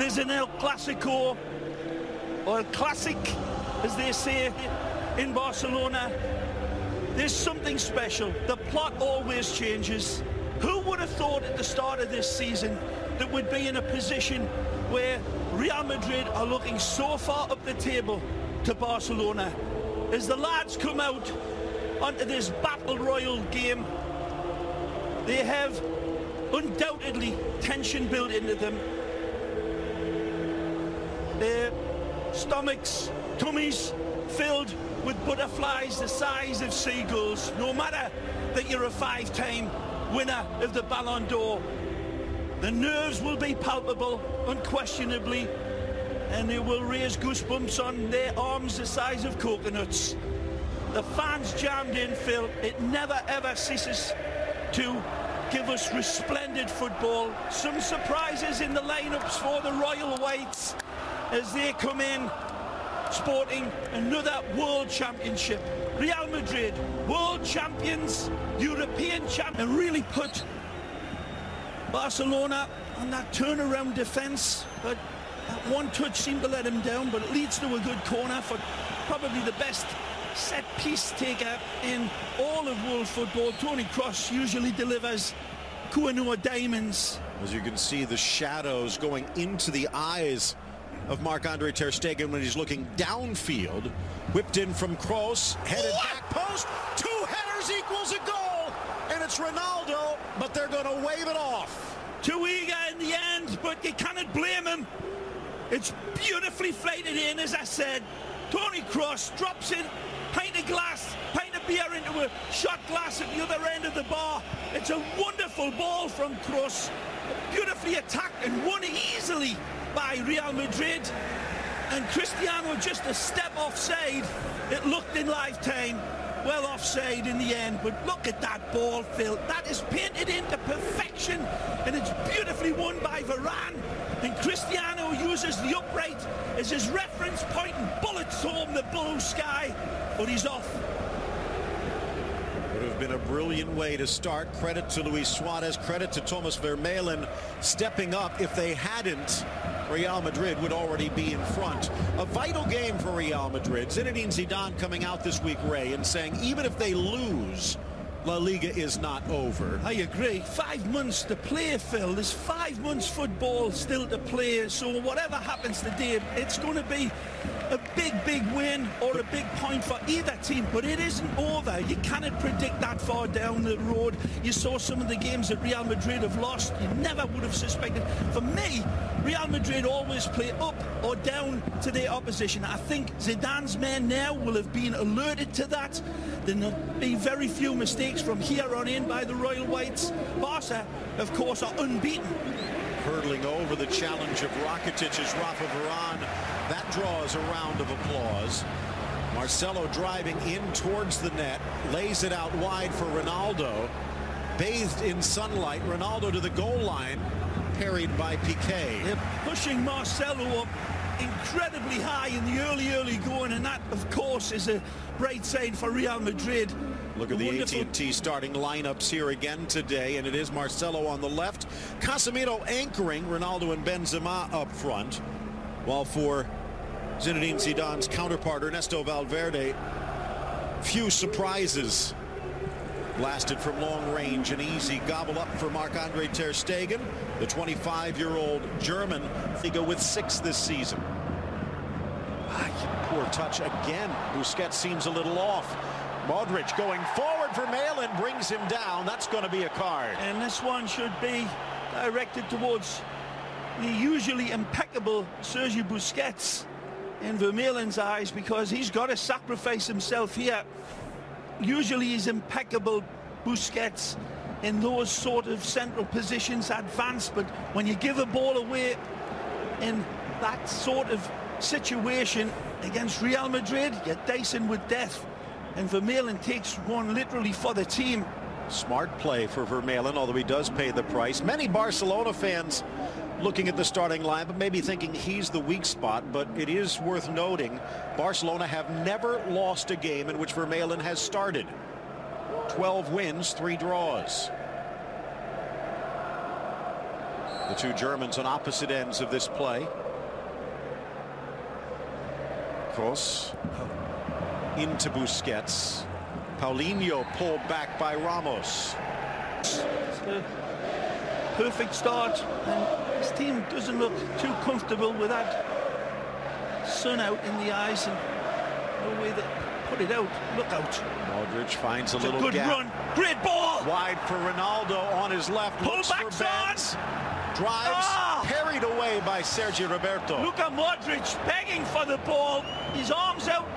There's an El Classico, or El Classic, as they say in Barcelona. There's something special. The plot always changes. Who would have thought at the start of this season that we'd be in a position where Real Madrid are looking so far up the table to Barcelona? As the lads come out onto this battle royal game, they have undoubtedly tension built into them. Their stomachs, tummies filled with butterflies the size of seagulls, no matter that you're a 5-time winner of the Ballon d'Or. The nerves will be palpable, unquestionably, and they will raise goosebumps on their arms the size of coconuts. The fans jammed in, Phil. It never ever ceases to give us resplendent football. Some surprises in the lineups for the Royal Whites as they come in sporting another world championship. Real Madrid, world champions, European champions, and really put Barcelona on that turnaround defence, but that one touch seemed to let him down, but it leads to a good corner for probably the best set-piece taker in all of world football. Toni Kroos usually delivers Koh-i-Noor diamonds. As you can see, the shadows going into the eyes of Marc-Andre ter Stegen when he's looking downfield. Whipped in from Kroos, headed back post, 2 headers equals a goal, and it's Ronaldo, but they're going to wave it off. Too eager in the end, but you cannot blame him. It's beautifully flighted in, as I said. Toni Kroos drops in, pint of glass, pint of beer into a shot glass at the other end of the bar. It's a wonderful ball from Kroos, beautifully attacked and won easily by Real Madrid, and Cristiano just a step offside. It looked in lifetime, well offside in the end, but look at that ball, Phil. That is painted into perfection, and it's beautifully won by Varane, and Cristiano uses the upright as his reference point and bullets home the blue sky, but he's off. Would have been a brilliant way to start. Credit to Luis Suarez, credit to Thomas Vermaelen stepping up. If they hadn't, Real Madrid would already be in front. A vital game for Real Madrid. Zinedine Zidane coming out this week, Ray, and saying even if they lose, La Liga is not over. I agree. 5 months to play, Phil. There's 5 months football still to play, so whatever happens today, it's going to be a big win or a big point for either team, but it isn't over. You cannot predict that far down the road. You saw some of the games that Real Madrid have lost. You never would have suspected. For me, Real Madrid always play up or down to their opposition. I think Zidane's men now will have been alerted to that. There'll be very few mistakes from here on in by the Royal Whites. Barca, of course, are unbeaten. Hurdling over the challenge of Rakitic's Rafa Varane. That draws a round of applause. Marcelo driving in towards the net, lays it out wide for Ronaldo. Bathed in sunlight, Ronaldo to the goal line, parried by Piqué. They're pushing Marcelo up incredibly high in the early going, and that, of course, is a bright side for Real Madrid. Look at the AT&T starting lineups here again today, and it is Marcelo on the left, Casemiro anchoring, Ronaldo and Benzema up front, while for Zinedine Zidane's counterpart Ernesto Valverde, few surprises. Blasted from long range, an easy gobble up for Marc-Andre ter Stegen, the 25-year-old German. They go with 6 this season. Poor touch again. Busquets seems a little off. Modric going forward for Vermaelen, brings him down. That's going to be a card. And this one should be directed towards the usually impeccable Sergio Busquets in Vermaelen's eyes, because he's got to sacrifice himself here. Usually he's impeccable, Busquets, in those sort of central positions, advanced, but when you give a ball away in that sort of situation against Real Madrid, you're dicing with death, and Vermaelen takes one literally for the team. Smart play for Vermaelen, although he does pay the price. Many Barcelona fans looking at the starting line, but maybe thinking he's the weak spot. But it is worth noting, Barcelona have never lost a game in which Vermaelen has started. 12 wins, 3 draws. The two Germans on opposite ends of this play. Cross into Busquets. Paulinho pulled back by Ramos. It's a perfect start, and his team doesn't look too comfortable with that sun out in the eyes, and no way that put it out. Look out. Modric finds a little good gap. Run. Great ball. Wide for Ronaldo on his left. Pull Looks back for Benz. Drives. Parried away by Sergio Roberto. Luka Modric begging for the ball. His arms out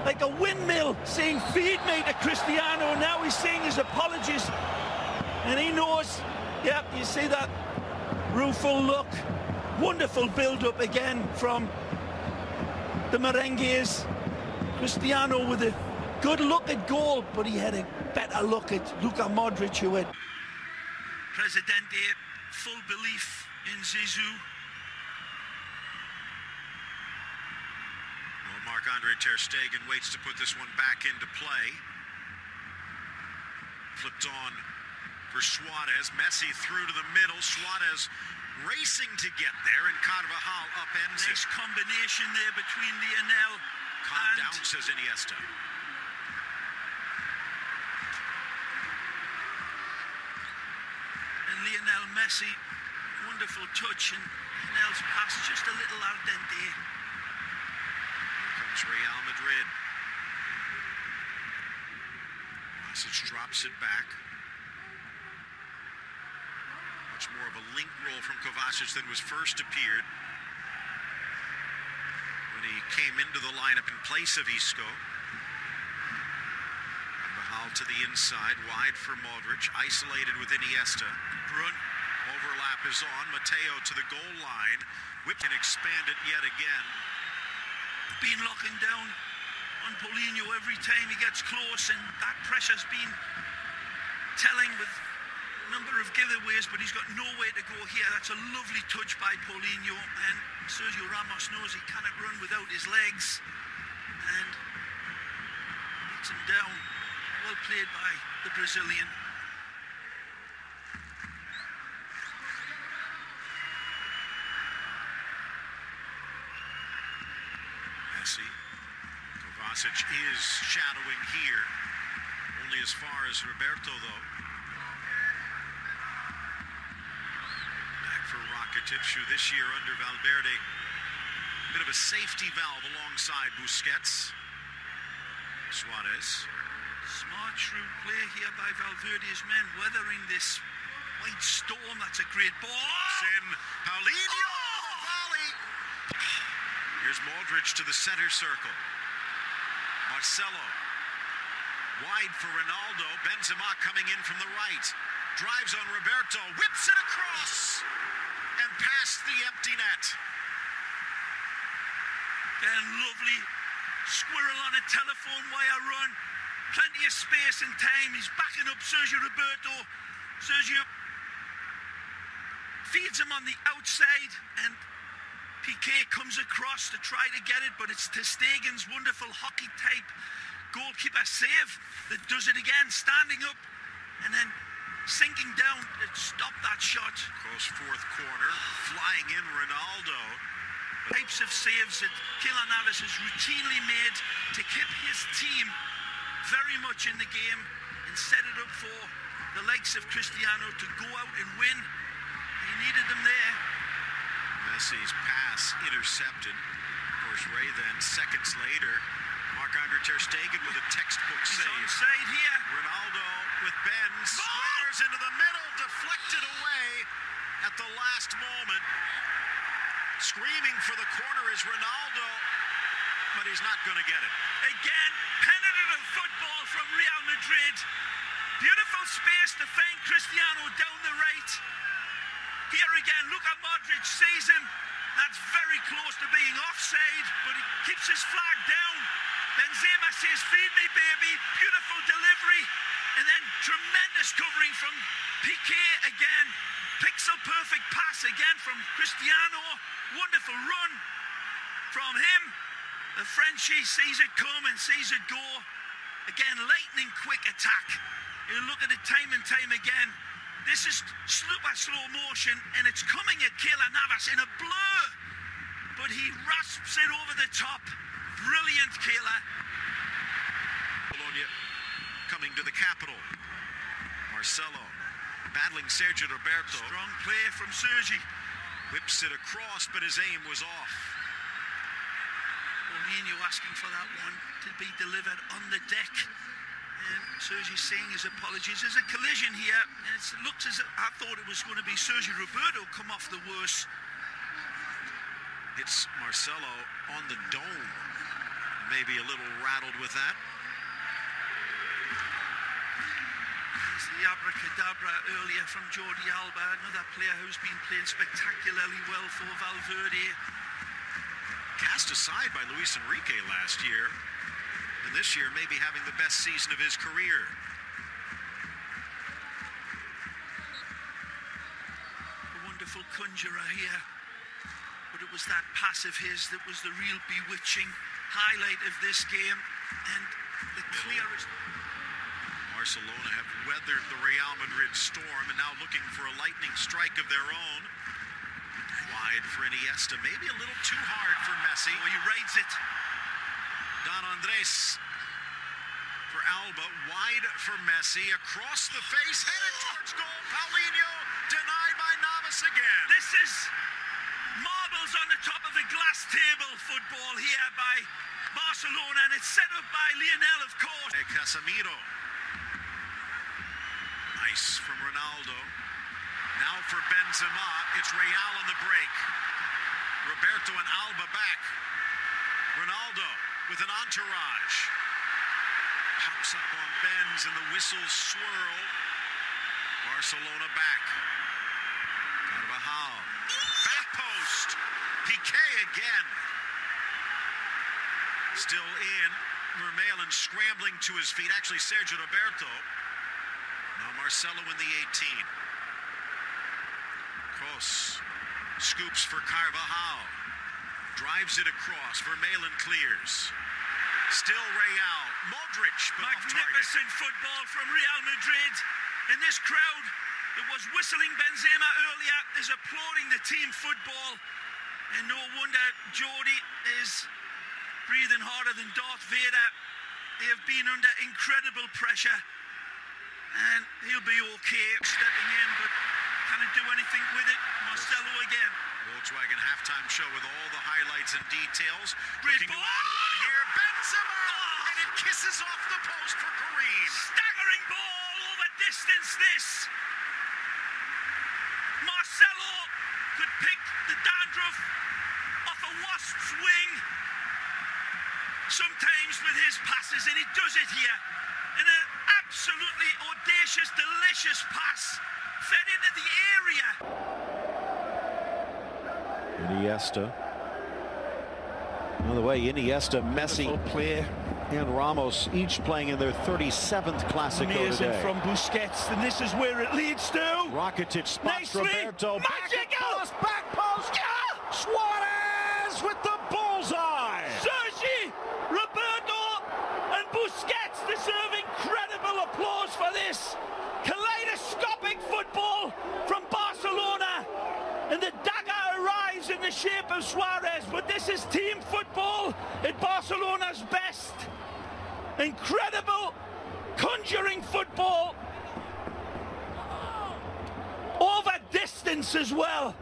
like a windmill, saying, "Feed me," to Cristiano. Now he's saying his apologies. And he knows. Yeah, you see that rueful look. Wonderful build-up again from the merengues. Cristiano with a good look at goal, but he had a better look at Luka Modric, who had Presidente, full belief in Zizou. Well, Marc-Andre ter Stegen waits to put this one back into play. Flipped on for Suarez. Messi through to the middle. Suarez racing to get there, and Carvajal upends it. Nice combination there between Lionel. Calm down, says Iniesta. And Lionel Messi, wonderful touch, and Lionel's pass just a little al dente. Here comes Real Madrid. Vlasic drops it back. Much more of a link roll from Kovacic than was first appeared when he came into the lineup in place of Isco. Carvajal to the inside, wide for Modric, isolated with Iniesta. Run. Overlap is on. Mateo to the goal line. Whip and expand it yet again. Been locking down on Paulinho every time he gets close, and that pressure's been telling with a number of giveaways, but he's got nowhere to go here. That's a lovely touch by Paulinho, and Sergio Ramos knows he cannot run without his legs, and beats him down. Well played by the Brazilian. Messi. Kovacic is shadowing here. Only as far as Roberto, though. Back for Rakitic, who this year under Valverde, a bit of a safety valve alongside Busquets. Suarez. Smart, shrewd play here by Valverde's men, weathering this white storm. That's a great ball. In Paulinho, the volley. Here's Modric to the center circle. Marcelo. Wide for Ronaldo. Benzema coming in from the right. Drives on Roberto. Whips it across. And past the empty net. And lovely squirrel on a telephone wire run. Plenty of space and time. He's backing up Sergio Roberto. Sergio feeds him on the outside, and Piqué comes across to try to get it, but it's ter Stegen's wonderful hockey-type goalkeeper save that does it again, standing up and then sinking down to stop that shot. Close fourth corner, flying in Ronaldo. Types of saves that Keylor Navas has routinely made to keep his team very much in the game and set it up for the likes of Cristiano to go out and win. He needed them there. Messi's pass intercepted. Of course, Ray then seconds later. Marc-Andre ter Stegen with a textbook save. He's onside here. Ronaldo with Benz. Squares into the middle, deflected away at the last moment. Screaming for the corner is Ronaldo, but he's not going to get it. Again, penetrative football from Real Madrid. Beautiful space to find Cristiano down the right. Here again, Luka Modric sees him. That's very close to being offside, but he keeps his flag down. Benzema says, "Feed me, baby." Beautiful delivery. And then tremendous covering from Piqué again. Pixel-perfect pass again from Cristiano. Wonderful run from him. The Frenchie sees it come and sees it go. Again, lightning quick attack. You look at it time and time again. This is super slow motion, and it's coming at Keylor Navas in a blur. But he rasps it over the top. Brilliant, Keylor. Bologna coming to the capital. Marcelo battling Sergio Roberto. Strong play from Sergi. Whips it across, but his aim was off. Paulinho asking for that one to be delivered on the deck. And Sergi saying his apologies. There's a collision here. It looks as if I thought it was going to be Sergio Roberto come off the worst. It's Marcelo on the dome. Maybe a little rattled with that. There's the abracadabra earlier from Jordi Alba, another player who's been playing spectacularly well for Valverde. Cast aside by Luis Enrique last year, and this year maybe having the best season of his career. A wonderful conjurer here, but it was that pass of his that was the real bewitching highlight of this game, and the clearest. Barcelona have weathered the Real Madrid storm and now looking for a lightning strike of their own. Wide for Iniesta, maybe a little too hard for Messi. Oh, he rides it. Don Andres for Alba, wide for Messi, across the face, headed towards goal. Paulinho denied by Navas again. This is marbles on the top of a glass table football here by Barcelona, and it's set up by Lionel, of course. Casemiro. Nice from Ronaldo. Now for Benzema, it's Real on the break. Roberto and Alba back. Ronaldo with an entourage. Pops up on Benz and the whistles swirl. Barcelona back. Carvajal. Back post. Piqué again. Still in. Vermaelen scrambling to his feet. Actually, Sergio Roberto. Now Marcelo in the 18. Kroos scoops for Carvajal. Drives it across. Vermaelen clears. Still Real. Modric, but magnificent football from Real Madrid. And this crowd that was whistling Benzema earlier is applauding the team football. And no wonder Jordi is breathing harder than Darth Vader. They have been under incredible pressure. And he'll be okay stepping in, but can he do anything with it? Marcelo again. Volkswagen halftime show with all the highlights and details. Great Looking ball. to add one here. Benzema! And it kisses off the post for Karim. Staggering ball over distance this. Marcelo could pick the dandruff off a wasp's wing. Sometimes with his passes, and he does it here. In an absolutely audacious, delicious pass. Fed into the area. Iniesta. Another way, Iniesta, Messi, play. and Ramos each playing in their 37th Classico Amazing today. from Busquets, and this is where it leads to. Rakitic spots Nicely. Roberto. Magical. Back post. Yeah. Suarez with the bullseye. Sergi, Roberto, and Busquets deserve incredible applause for this. Kaleidoscopic football from Barcelona. And the dagger arrives in the shape of Suarez, but this is team football at Barcelona's best. Incredible, conjuring football. Over distance as well.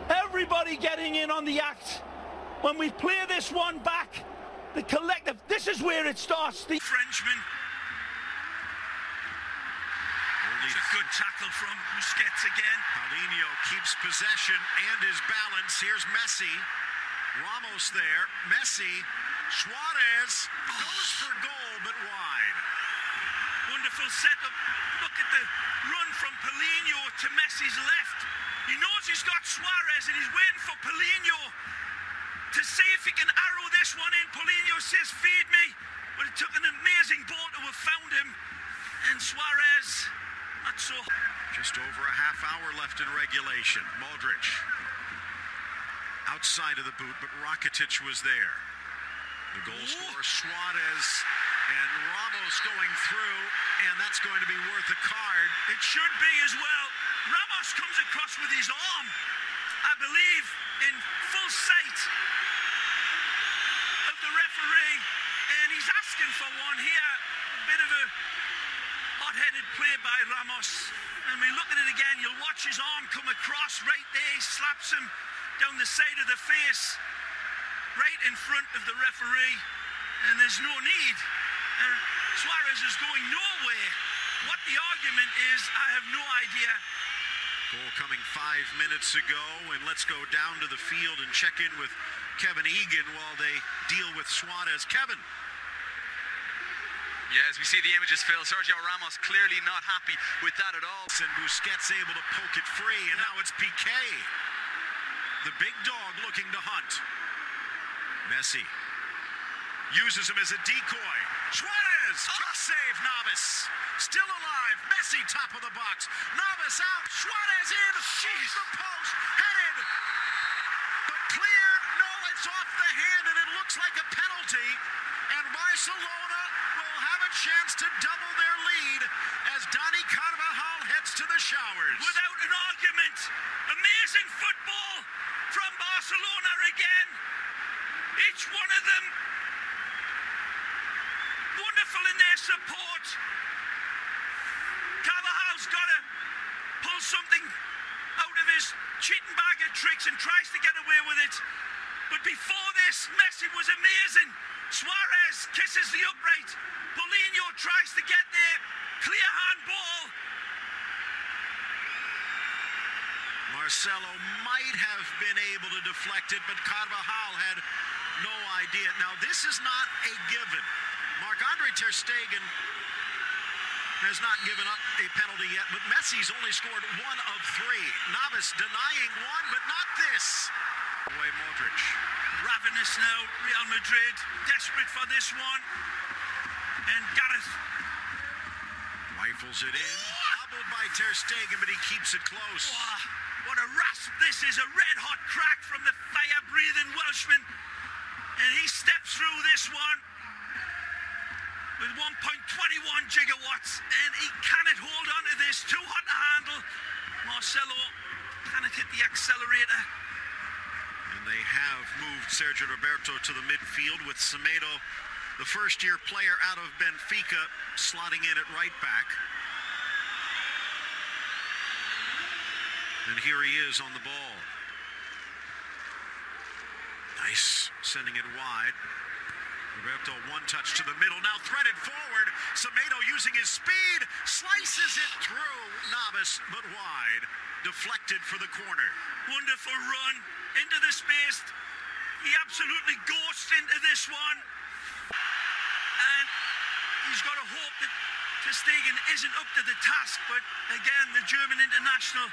Everybody getting in on the act. When we play this one back, the collective, this is where it starts. The Frenchman. It's a good tackle from Busquets again. Paulinho keeps possession and his balance. Here's Messi. Ramos there. Messi. Suarez goes for goal, but wide. Wonderful setup. Look at the run from Paulinho to Messi's left. He knows he's got Suarez and he's waiting for Paulinho to see if he can arrow this one in. Paulinho says, feed me. But it took an amazing ball to have found him. And Suarez, not so. Just over a half hour left in regulation. Modric outside of the boot, but Rakitic was there. The goal scorer Suarez and Ramos going through, and that's going to be worth a card. It should be as well. Ramos comes across with his arm, I believe, in full sight of the referee, and he's asking for one here. A bit of a hot-headed play by Ramos, and we look at it again. You'll watch his arm come across right there. He slaps him down the side of the face, right in front of the referee, and there's no need. Suarez is going nowhere. What the argument is, I have no idea. Goal coming 5 minutes ago, and let's go down to the field and check in with Kevin Egan while they deal with Suarez. Kevin. Yeah, as we see the images, Phil, Sergio Ramos clearly not happy with that at all. And Busquets able to poke it free, and now it's Piqué. The big dog looking to hunt. Messi uses him as a decoy. Suarez, tough save, Navas. Still alive, Messi top of the box. Navas out, Suarez in, she's the post, headed. But cleared, no, it's off the hand, and it looks like a penalty. And Barcelona will have a chance to double their lead as Dani Carvajal heads to the showers. Without an argument, amazing football from Barcelona again. Each one of them wonderful in their support. Carvajal's got to pull something out of his cheating bag of tricks and tries to get away with it. But before this, Messi was amazing. Suarez kisses the upright. Paulinho tries to get there. Clear handball. Marcelo might have been able to deflect it, but Carvajal had no idea. Now, this is not a given. Marc-Andre ter Stegen has not given up a penalty yet, but Messi's only scored 1 of 3. Navas denying one, but not this. Away Modric. Ravenous now, Real Madrid, desperate for this one. And Gareth rifles it in, gobbled by ter Stegen, but he keeps it close. Oh, what a rasp this is, a red-hot crack from the fire-breathing Welshman. And he steps through this one with 1.21 gigawatts, and he cannot hold on to this. Too hot to handle. Marcelo cannot hit the accelerator. And they have moved Sergio Roberto to the midfield with Semedo, the first-year player out of Benfica, slotting in at right back. And here he is on the ball. Nice, sending it wide. Roberto, one touch to the middle, now threaded forward. Semedo using his speed, slices it through Navas, but wide. Deflected for the corner. Wonderful run into the space. He absolutely ghosted into this one. And he's got to hope that ter Stegen isn't up to the task, but again, the German international,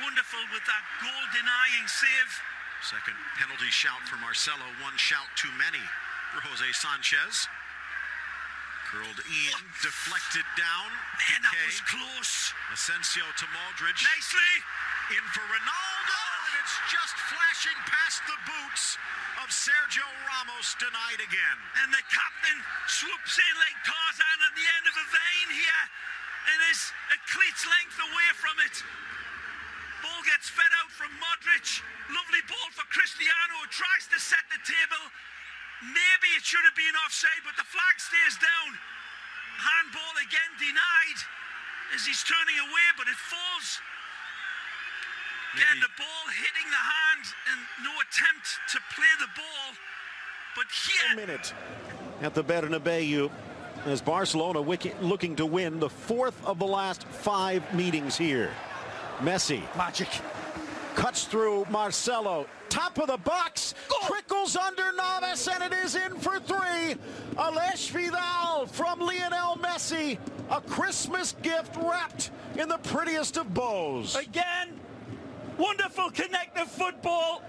wonderful with that goal-denying save. Second penalty shout for Marcelo, one shout too many for Jose Sanchez. Curled in, deflected down. Man, that was close. Asensio to Modric. Nicely. In for Ronaldo, and it's just flashing past the boots of Sergio Ramos, denied again. And the captain swoops in like Tarzan at the end of a vein here and is a cleat's length away from it. Ball gets fed out from Modric. Lovely ball for Cristiano, who tries to set the table. Maybe it should have been offside, but the flag stays down. Handball again denied as he's turning away, but it falls. Again, the ball hitting the hand and no attempt to play the ball. But here... minute at the Bernabeu as Barcelona looking to win the 4th of the last 5 meetings here. Messi. Magic. Cuts through Marcelo. Top of the box. Goal. Trickles under Navas, and it is in for 3. Alex Vidal from Lionel Messi. A Christmas gift wrapped in the prettiest of bows. Again, wonderful connective football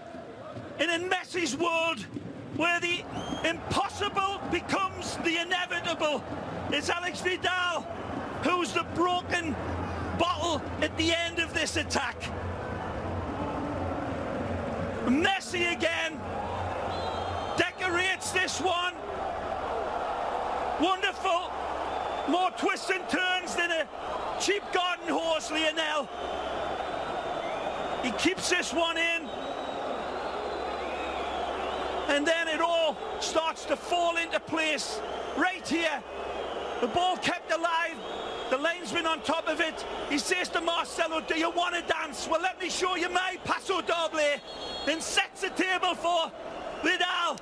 in Messi's world where the impossible becomes the inevitable. It's Alex Vidal who's the broken bottle at the end of this attack. Messi again decorates this one. Wonderful. More twists and turns than a cheap garden horse, Lionel. He keeps this one in. And then it all starts to fall into place. Right here, the ball kept alive. The linesman on top of it. He says to Marcelo, do you want to dance? Well, let me show you my paso doble. Then sets the table for Vidal.